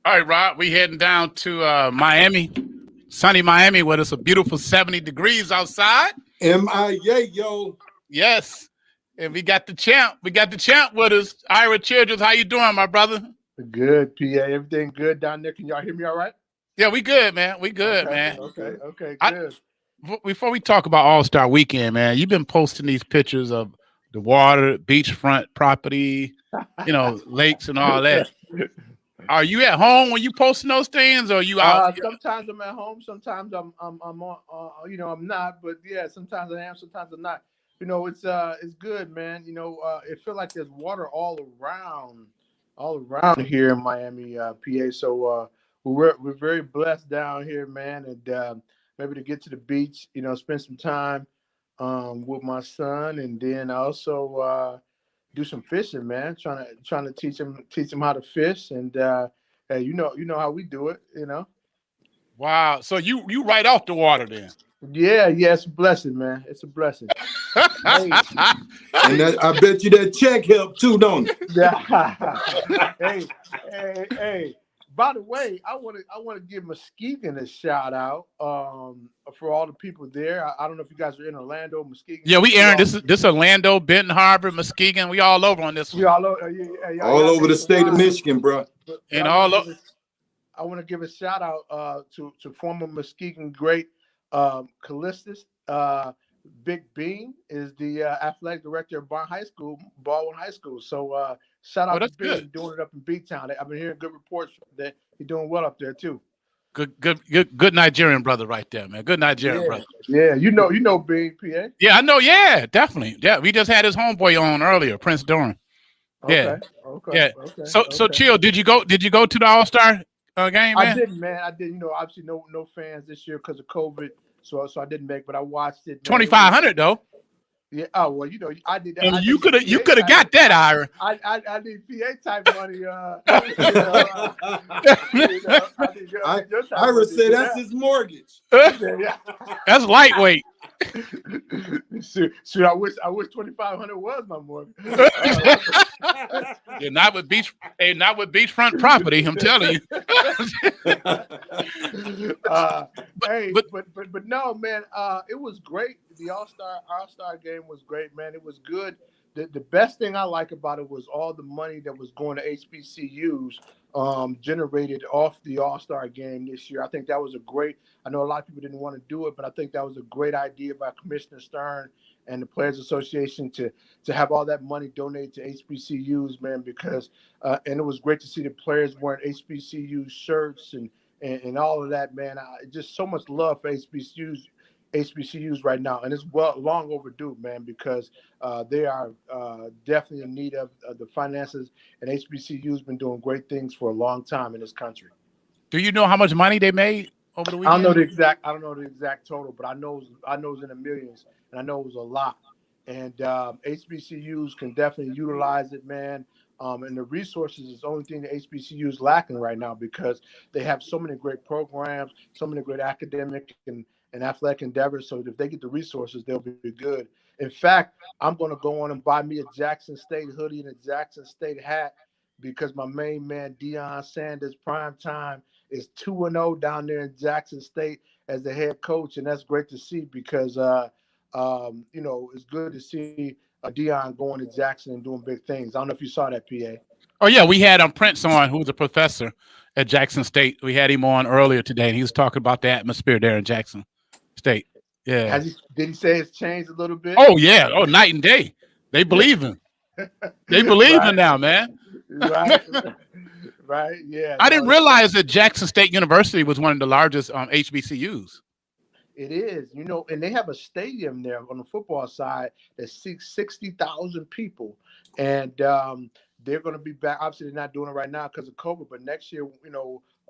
All right, Rob, we heading down to Miami, sunny Miami, where it's a beautiful 70 degrees outside. MIA, yo. Yes, and we got the champ. We got the champ with us, Ira Childress. How you doing, my brother? Good, PA. Everything good down there? Can y'all hear me all right? Yeah, we good, man. We good, Okay, man. okay, I, good. Before we talk about All Star Weekend, man, you've been posting these pictures of the water, beachfront property, lakes and all that. Are you at home when you posting those things, or are you out? Sometimes I'm at home. Sometimes I'm on. I'm not. But yeah, sometimes I am. Sometimes I'm not. It's good, man. It feels like there's water all around here in Miami, PA. So we're very blessed down here, man, and maybe to get to the beach, spend some time with my son, and then also do some fishing, man. Trying to teach him how to fish, and hey, you know how we do it. Wow. So you right off the water then? Yeah, it's a blessing, man. It's a blessing. Hey, And I bet you that check helped too, don't it? hey. By the way, I want to give Muskegon a shout out for all the people there. I don't know if you guys are in Orlando, Muskegon. Yeah, we Aaron. This Orlando, Benton Harbor, Muskegon. We all over on this one. We all all over the state of Michigan, bro. And all over. I want to give a shout out to former Muskegon great Callistus. Big Bean is the athletic director of Baldwin High School. So shout out to Bean doing it up in B-Town. I've been hearing good reports that he's doing well up there too. Good Nigerian brother right there, man. Good Nigerian brother. Yeah, you know Bean, PA. Yeah, I know. Yeah, definitely. Yeah, we just had his homeboy on earlier, Prince Doran. Yeah. Okay. So Chill, did you go to the All-Star game, man? I didn't, man. I did. Obviously no fans this year because of COVID. So I didn't make, but I watched it. 2,500 though. Yeah. Oh well, I did that. And you could have got that, Ira. I need PA type money. Ira said that's his mortgage. That's lightweight. Shoot, I wish 2,500 was my mortgage. Yeah, not with beachfront property. I'm telling you. But no, man. It was great. The All-Star game was great, man. It was good. The best thing I like about it was all the money that was going to HBCUs generated off the All-Star game this year. I think that was I know a lot of people didn't want to do it, but I think that was a great idea by Commissioner Stern and the Players Association to have all that money donated to HBCUs, man, because and it was great to see the players wearing HBCU shirts and all of that, man. Just so much love for HBCUs right now, and it's long overdue, man, because they are definitely in need of the finances, and HBCU's been doing great things for a long time in this country. Do you know how much money they made over the weekend? I don't know the exact total, but I know it's in the millions, and I know it was a lot. And HBCUs can definitely utilize it, man. And the resources is the only thing the HBCU is lacking right now because they have so many great programs, so many great academic and athletic endeavors. So if they get the resources, they'll be good. In fact, I'm going to go on and buy me a Jackson State hoodie and a Jackson State hat because my main man, Deion Sanders, prime time, is 2-0 down there in Jackson State as the head coach. And that's great to see because, it's good to see Deion going to Jackson and doing big things. I don't know if you saw that, PA. Oh, yeah. We had Prince on, who's a professor at Jackson State. We had him on earlier today, and he was talking about the atmosphere there in Jackson State. Yeah. Did he say it's changed a little bit? Oh, yeah. Oh, night and day. They believe him. They believe him now, man. Right. Yeah. I didn't realize that Jackson State University was one of the largest HBCUs. It is, and they have a stadium there on the football side that seats 60,000 people. And they're going to be back. Obviously, they're not doing it right now because of COVID, but next year,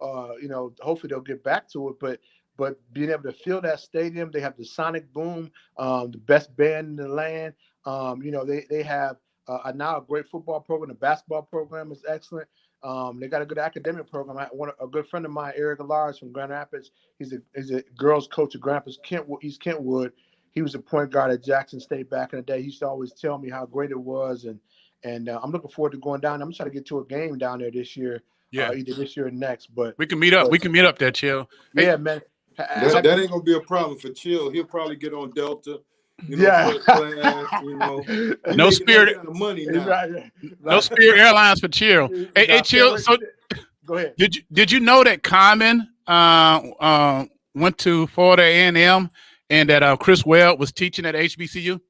hopefully they'll get back to it. But being able to fill that stadium, they have the Sonic Boom, the best band in the land. They have now a great football program. The basketball program is excellent. They got a good academic program. A good friend of mine, Eric Alars from Grand Rapids. He's a girls coach at Grand Rapids, East Kentwood. He was a point guard at Jackson State back in the day. He used to always tell me how great it was, and I'm looking forward to going down. I'm trying to get to a game down there this year Yeah, either this year or next. But we can meet up. but We can meet up there, Chill. Hey, yeah, man. That ain't gonna be a problem for Chill. He'll probably get on Delta, Yeah. first class. He no making that Spirit, kind of money now. Right, no right. Spirit Airlines for Chill. Hey, I can't Chill. wait So go ahead. did you know that Common went to Florida A&M and that Chris Webb was teaching at HBCU?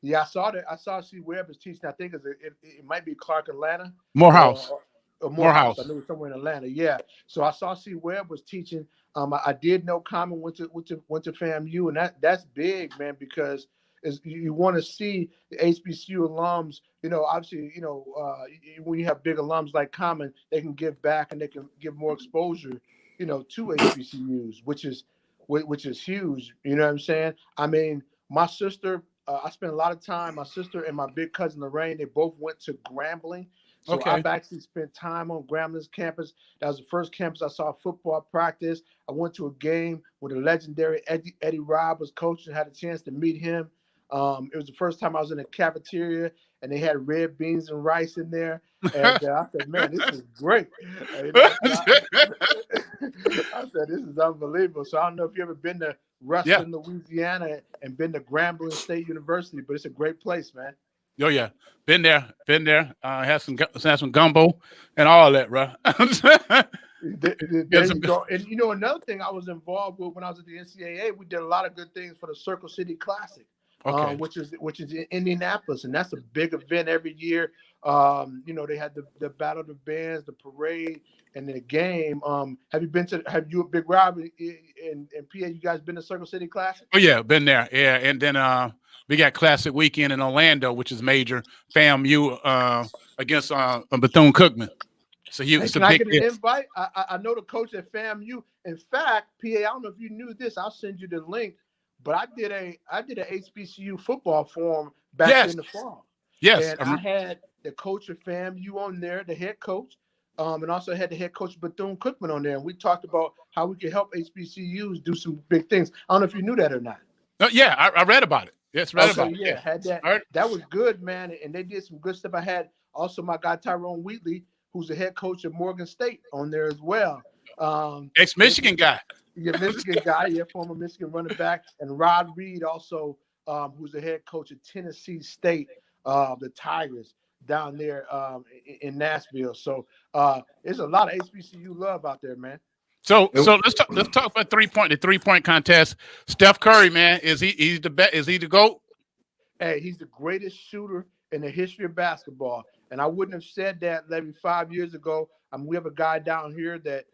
Yeah, I saw that. I saw C. Webb is teaching. I think it might be Clark, Atlanta, Morehouse. or Morehouse. I Morehouse. knew it was somewhere in Atlanta. Yeah. So I saw C. Webb was teaching. I did know Common went to FAMU, and that's big, man, because you want to see the HBCU alums. Obviously, when you have big alums like Common, they can give back and they can give more exposure, to HBCUs, which is huge. You know what I'm saying? I mean, my sister. I spent a lot of time. My sister and my big cousin Lorraine, they both went to Grambling. So Okay. I've actually spent time on Grambling's campus. That was the first campus I saw football practice. I went to a game where the legendary Eddie Robb was coaching. Had a chance to meet him. It was the first time I was in a cafeteria and they had red beans and rice in there. And I said, man, this is great. I said, this is unbelievable. So I don't know if you ever been to Ruston, Louisiana, and been to Grambling State University, but it's a great place, man. Oh yeah, been there. Had some gumbo and all that, bro. There you go. And another thing I was involved with when I was at the NCAA, we did a lot of good things for the Circle City Classic, Okay. which is in Indianapolis, and that's a big event every year. They had the Battle of the Bands, the parade, and the game. Have you, Big Rob, and PA, you guys been to Circle City Classic? Oh yeah, been there. Yeah, and then we got Classic Weekend in Orlando, which is major. FAMU against Bethune-Cookman. So it's a Can I big get an invite? I know the coach at FAMU. In fact, PA, I don't know if you knew this. I'll send you the link. But I did a HBCU football forum back in the fall. Yes. And I had the coach of FAMU on there, the head coach, and also had the head coach Bethune-Cookman on there. And we talked about how we could help HBCUs do some big things. I don't know if you knew that or not. Yeah, I read about it. Yes, read about it. Yeah, had that. Right. That was good, man. And they did some good stuff. I had also my guy Tyrone Wheatley, who's the head coach at Morgan State, on there as well. Ex-Michigan guy. Yeah, Michigan guy, former Michigan running back. And Rod Reed also, who's the head coach at Tennessee State, the Tigers down there in Nashville. So there's a lot of HBCU love out there, man. So let's talk about the 3-point contest. Steph Curry, man, he's the best? Is he the GOAT? Hey, he's the greatest shooter in the history of basketball. And I wouldn't have said that maybe 5 years ago. We have a guy down here that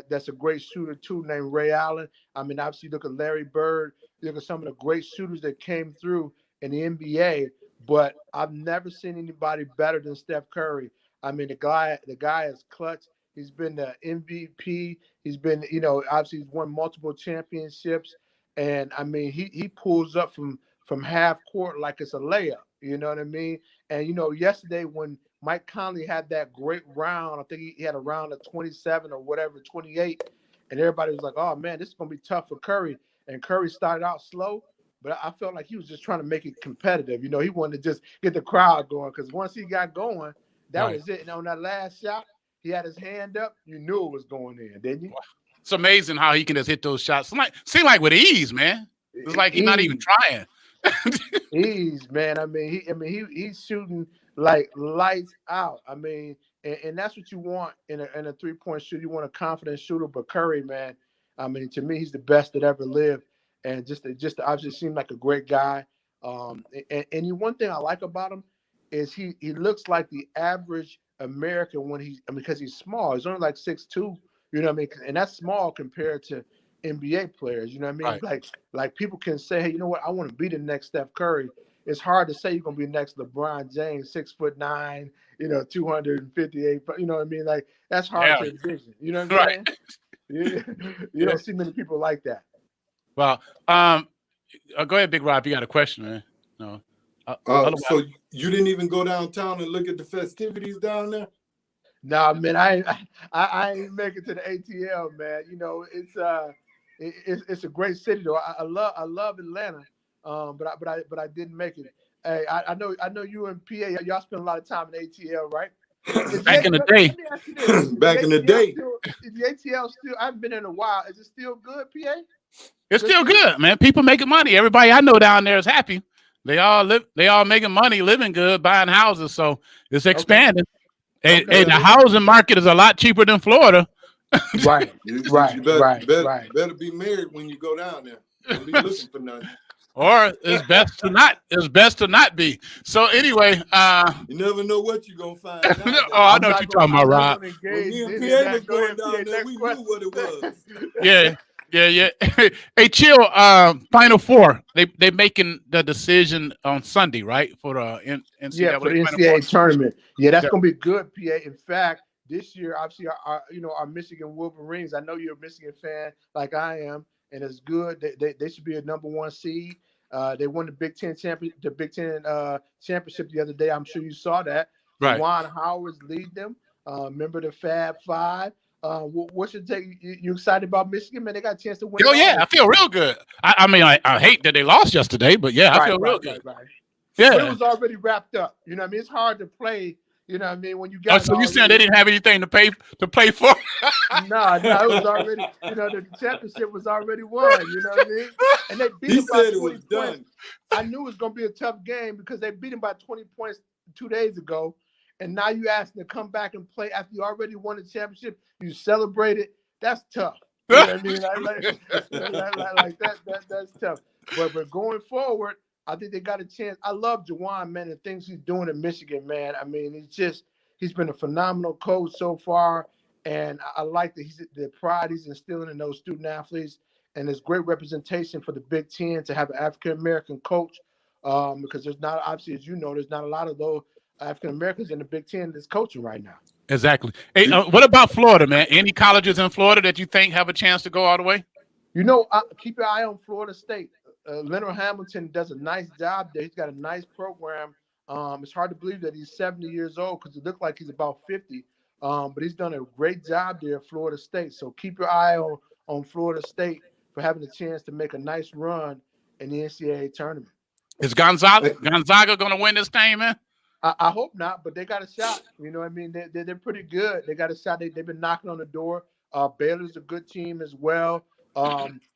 that's a great shooter too, named Ray Allen. I mean, obviously, look at Larry Bird. Look at some of the great shooters that came through in the NBA. But I've never seen anybody better than Steph Curry. I mean, the guy is clutch. He's been the MVP. He's been, obviously, he's won multiple championships. And I mean, he pulls up from half court like it's a layup. You know what I mean? And yesterday when Mike Conley had that great round, I think he had a round of 27 or whatever, 28, and everybody was like, "Oh man, this is gonna be tough for Curry." And Curry started out slow, but I felt like he was just trying to make it competitive. He wanted to just get the crowd going, because once he got going, that was it. And on that last shot, he had his hand up. You knew it was going in, didn't you? It's amazing how he can just hit those shots. Seem like with ease, man. It's like he's not even trying. Ease, man. I mean, he's shooting like lights out. I mean, and that's what you want in a 3-point shooter. You want a confident shooter, but Curry, man. I mean, to me, he's the best that ever lived, and just obviously seemed like a great guy. And one thing I like about him is he looks like the average American because he's small. He's only like 6'2", you know what I mean? And that's small compared to NBA players, you know what I mean? Right. Like people can say, hey, you know what? I want to be the next Steph Curry. It's hard to say you're gonna be next LeBron James, 6'9", 258. You know what I mean? Like that's hard to envision. You know what I'm saying? You don't see many people like that. Well, go ahead, Big Rob. You got a question, man? No. So you didn't even go downtown and look at the festivities down there? Nah, man, I ain't make it to the ATL, man. It's a great city though. I love Atlanta, but I didn't make it. Hey, I know you and PA, y'all spend a lot of time in ATL, right? Back in the day. Let me ask you this. Back in the day. Is the ATL still? I haven't been in a while. Is it still good, PA? It's still good, man. People making money. Everybody I know down there is happy. They all making money, living good, buying houses. So it's expanding. Okay. Hey, the housing market is a lot cheaper than Florida. Right. You Right. better be married when you go down there. Don't be looking for nothing. Or it's best to not. It's best to not be. So anyway, you never know what you're gonna find. I know what you're talking about, Rob. When me and PA was going down there, we knew what it was. Yeah. Hey, chill. Final Four. They making the decision on Sunday, right? For the NCAA. Yeah, for the NCAA tournament. Yeah, that's gonna be good, PA. In fact, this year, obviously, our Michigan Wolverines. I know you're a Michigan fan, like I am, and it's good. They should be a #1 seed. They won the Big Ten championship the other day. I'm sure you saw that. Right. Juwan Howard's lead them. Remember the Fab Five. What's your take? You excited about Michigan, man? They got a chance to win. Oh yeah, I feel real good. I mean, I hate that they lost yesterday, but yeah, I feel real good. Right. Yeah, but it was already wrapped up. You know what I mean? It's hard to play. You know what I mean? When you got. So you saying they didn't have anything to play for? No, it was already. You know, the championship was already won. You know what I mean? And they beat them by 20 points. Done. I knew it was going to be a tough game because they beat them by 20 points 2 days ago. And now you ask them to come back and play after you already won the championship. You celebrate it. That's tough. You know what I mean? Like that's tough. But going forward, I think they got a chance. I love Juwan, man, and things he's doing in Michigan, man. I mean, he's been a phenomenal coach so far. And I like the pride he's instilling in those student athletes. And it's great representation for the Big Ten to have an African-American coach because there's not, obviously, as you know, there's not a lot of those African Americans in the Big Ten that's coaching right now. Exactly. Hey, what about Florida, man? Any colleges in Florida that you think have a chance to go all the way? You know, keep your eye on Florida State. Leonard Hamilton does a nice job there. He's got a nice program. It's hard to believe that he's 70 years old because it looks like he's about 50. But he's done a great job there at Florida State. So keep your eye on Florida State for having a chance to make a nice run in the NCAA tournament. Is Gonzaga going to win this thing, man? I hope not, but they got a shot. You know what I mean? They're pretty good. They got a shot. They've been knocking on the door. Baylor's a good team as well.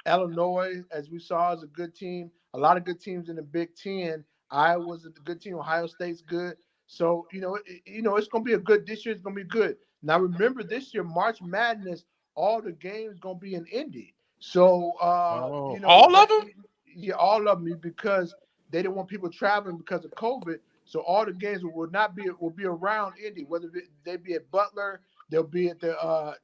Illinois, as we saw, is a good team. A lot of good teams in the Big Ten. Iowa's a good team. Ohio State's good. So, it's going to be a good – this year's going to be good. Now, remember, this year, March Madness, all the games going to be in Indy. So, all of them? Yeah, all of them because they didn't want people traveling because of COVID. So all the games will be around Indy, whether they be at Butler, they'll be at the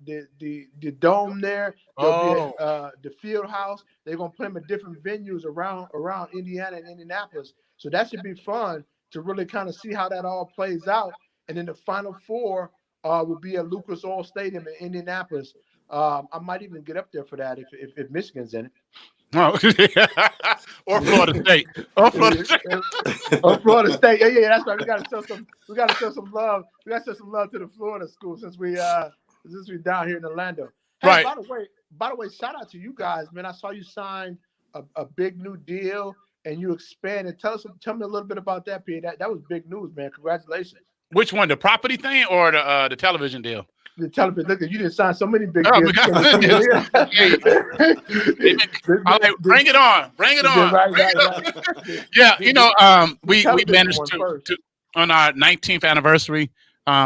dome there, they'll be at the field house. They're gonna play them at different venues around Indiana and Indianapolis. So that should be fun to really kind of see how that all plays out. And then the Final Four will be at Lucas Oil Stadium in Indianapolis. I might even get up there for that if Michigan's in it. Oh, or Florida State. Or Florida State. Or Florida State. Yeah, that's right. We gotta show some love. We gotta show some love to the Florida school since we down here in Orlando. Hey, right. By the way, shout out to you guys, man. I saw you sign a big new deal and you expanded. Tell me a little bit about that, Peter. That was big news, man. Congratulations. Which one, the property thing or the television deal? The television. Look, you didn't sign so many big deals. All right, bring it on. Right. Yeah, we managed to on our 19th anniversary,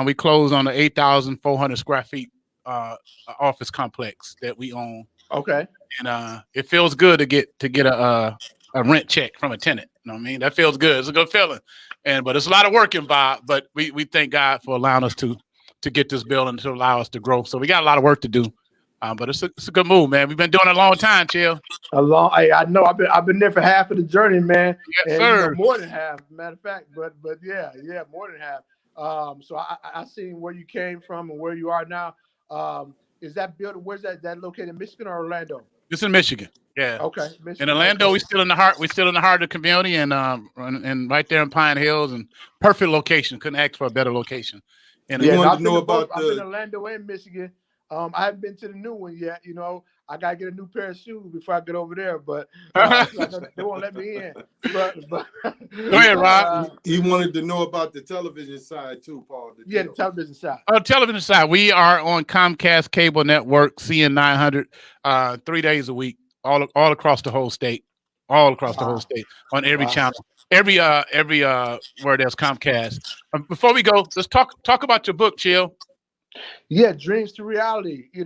we closed on the 8,400 square feet office complex that we own. Okay. And it feels good to get a rent check from a tenant. You know what I mean? That feels good. It's a good feeling. But it's a lot of work involved. But we thank God for allowing us to get this building to allow us to grow. So we got a lot of work to do. But it's a good move, man. We've been doing it a long time, Chill. I know. I've been there for half of the journey, man. Yes, sir. More than half, matter of fact. But yeah, more than half. So I seen where you came from and where you are now. Is that building? Where's that located? In Michigan or Orlando? It's in Michigan. Yeah. Okay. Michigan. In Orlando, we're still in the heart. We're still in the heart of the community, and right there in Pine Hills, and perfect location. Couldn't ask for a better location. And I've been in Orlando and Michigan. I haven't been to the new one yet. I gotta get a new pair of shoes before I get over there. But they won't let me in. But Go ahead, Rob. He wanted to know about the television side too, Paul. The television side. On the television side, we are on Comcast Cable Network, CN 900, 3 days a week, all across the whole state, on every channel, every where there's Comcast. Before we go, let's talk about your book, Chill. Yeah, dreams to reality. The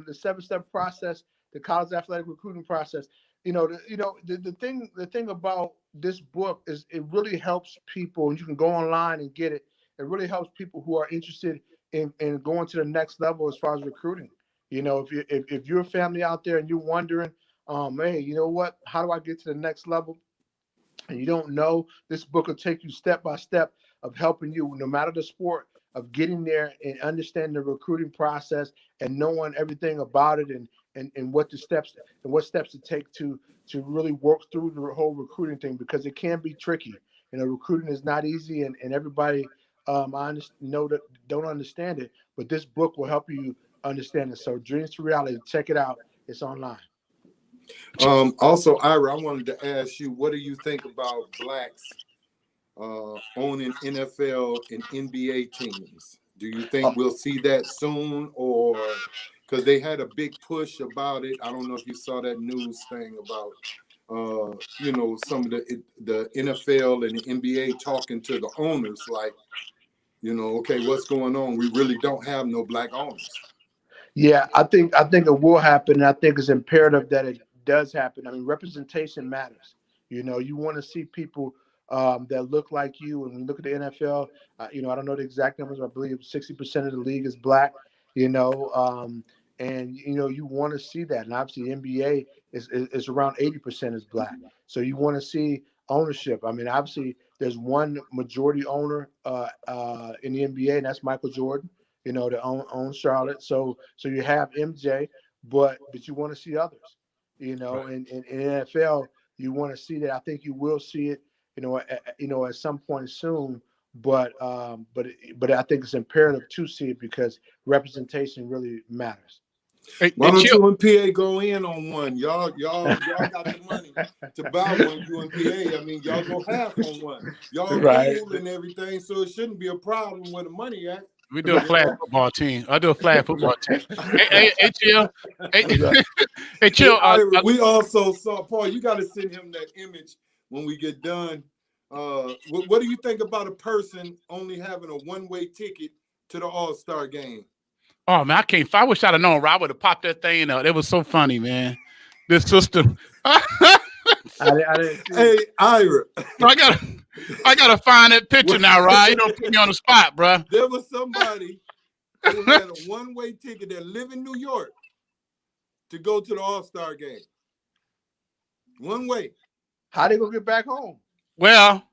7-step process, the college athletic recruiting process. The thing about this book is it really helps people, and you can go online and get it. It really helps people who are interested in going to the next level as far as recruiting. If you're a family out there and you're wondering, hey, you know what? How do I get to the next level? And you don't know, this book will take you step by step of helping you, no matter the sport, of getting there and understanding the recruiting process and knowing everything about it and what steps to take to really work through the whole recruiting thing, because it can be tricky. Recruiting is not easy, and everybody know that don't understand it, but this book will help you understand it. So Dreams to Reality, check it out. It's online. Also, Ira, I wanted to ask you, what do you think about blacks owning NFL and NBA teams? Do you think we'll see that soon, or because they had a big push about it? I don't know if you saw that news thing about some of the NFL and the NBA talking to the owners, like, okay, what's going on? We really don't have no black owners. Yeah, I think it will happen, and I think it's imperative that it does happen. I mean, representation matters. You want to see people that look like you. And when you look at the NFL, I don't know the exact numbers. I believe 60% of the league is black. And you want to see that. And obviously, the NBA is around 80% is black. So you want to see ownership. I mean, obviously, there's one majority owner in the NBA, and that's Michael Jordan. That owns Charlotte. So you have MJ, but you want to see others. Right. In NFL, you want to see that. I think you will see it, at some point soon. But I think it's imperative to see it because representation really matters. Why don't you and PA go in on one? Y'all got the money to buy one. You and PA, I mean, y'all go half on one. Y'all Right. cool and everything, so it shouldn't be a problem where the money at. We do a flag football team. I do a flag football team. Hey, Chill. Hey, Chill. We also saw, Paul, you got to send him that image when we get done. What do you think about a person only having a one-way ticket to the All-Star game? Oh, man, I wish I'd have known. Rob would have popped that thing out. It was so funny, man. This system. I didn't see Hey, Ira. I gotta find that picture now, Rob. You don't put me on the spot, bro. There was somebody who had a one-way ticket that live in New York to go to the All-Star game. One way. How they gonna get back home? Well,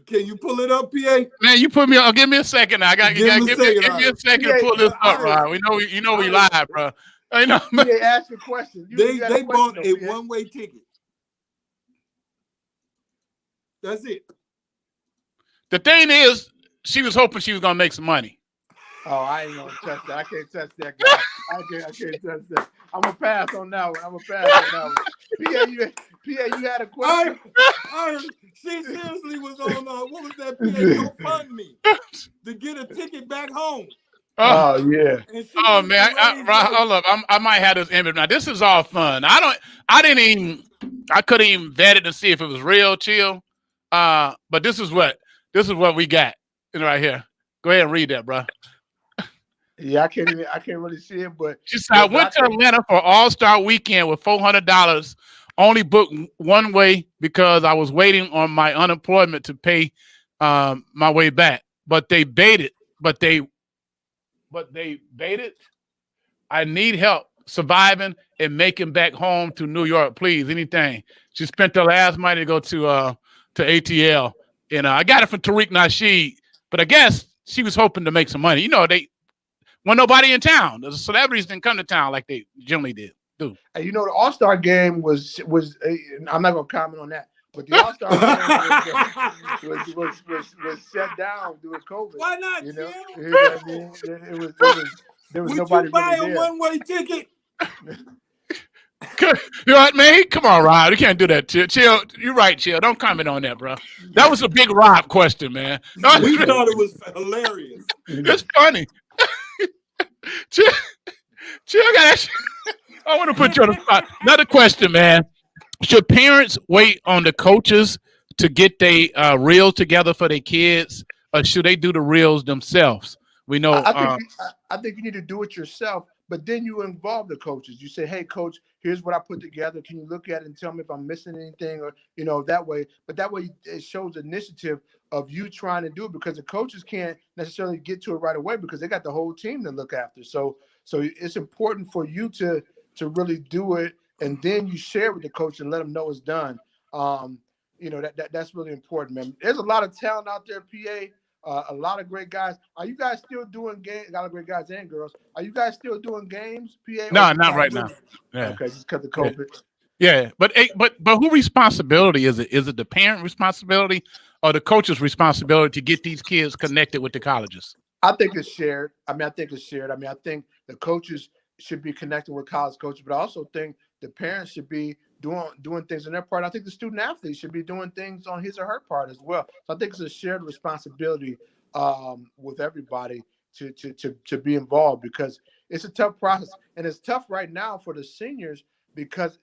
can you pull it up, PA? Man, you put me on. Give me a second now. Give me a second to pull this up, Rob. We live, bro. They asked a question. They bought a one-way ticket. That's it. The thing is, she was hoping she was gonna make some money. Oh, I ain't gonna touch that. I can't touch that guy. I can't touch that. I'm gonna pass on that one. PA, you had a question? She seriously was on, what was that, PA? GoFundMe to get a ticket back home. Oh yeah. Oh man, hold up. I might have this image now. This is all fun. I couldn't even vet it to see if it was real, Chill. But this is what we got right here. Go ahead and read that, bro. Yeah, I can't really see it, but she said, I went to Atlanta for All-Star Weekend with $400, only booked one way because I was waiting on my unemployment to pay my way back. But they baited. I need help surviving and making back home to New York, please. Anything. She spent her last money to go to ATL, and I got it from Tariq Nasheed. But I guess she was hoping to make some money. They when nobody in town, the celebrities didn't come to town like they generally did. And the All-Star game was. I'm not gonna comment on that. But the All-Star game was shut down due to COVID. Why not? You know what I mean? There was Would nobody you buy really a there. one-way ticket? You know what, man? Come on, Rob. You can't do that. Chill. You're right, Chill. Don't comment on that, bro. That was a big Rob question, man. No, We thought it was hilarious. it's funny. Chill. Guys. I want to put you on the spot. Another question, man. Should parents wait on the coaches to get their reels together for their kids, or should they do the reels themselves? We know. I think you need to do it yourself, but then you involve the coaches. You say, "Hey, coach, here's what I put together. Can you look at it and tell me if I'm missing anything?" Or that way. But that way, it shows initiative of you trying to do it, because the coaches can't necessarily get to it right away because they got the whole team to look after. So it's important for you to really do it, and then you share with the coach and let them know it's done. That's really important, man. There's a lot of talent out there, PA. A lot of great guys. Are you guys still doing games? A lot of great guys and girls. Are you guys still doing games, PA? No, not right now. Yeah. Okay, just because of COVID. Yeah, but who responsibility is it? Is it the parent responsibility or the coach's responsibility to get these kids connected with the colleges? I think it's shared. I think the coaches should be connecting with college coaches, but I also think the parents should be doing things on their part. I think the student athlete should be doing things on his or her part as well. So I think it's a shared responsibility with everybody to be involved, because it's a tough process, and it's tough right now for the seniors because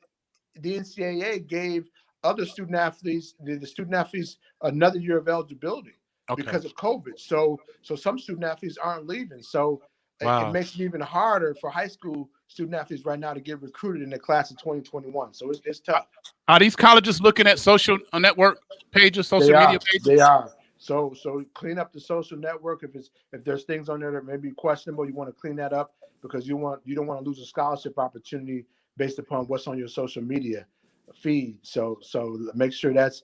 the NCAA gave other student athletes, the student athletes, another year of eligibility because of COVID. So some student athletes aren't leaving. So it makes it even harder for high school student athletes right now to get recruited in the class of 2021. So it's tough. Are these colleges looking at social network pages, social media pages? They are. So clean up the social network. If there's things on there that may be questionable, you want to clean that up, because you don't want to lose a scholarship opportunity based upon what's on your social media feed. So make sure that's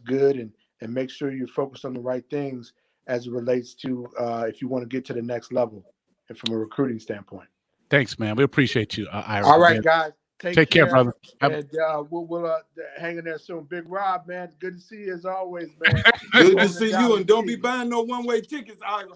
good, and make sure you're focused on the right things as it relates to if you want to get to the next level and from a recruiting standpoint. Thanks, man. We appreciate you, Ira. All right, guys. Take care, brother. And we'll hang in there soon. Big Rob, man. Good to see you as always, man. Good to see you, and don't be buying no one-way tickets, Ira.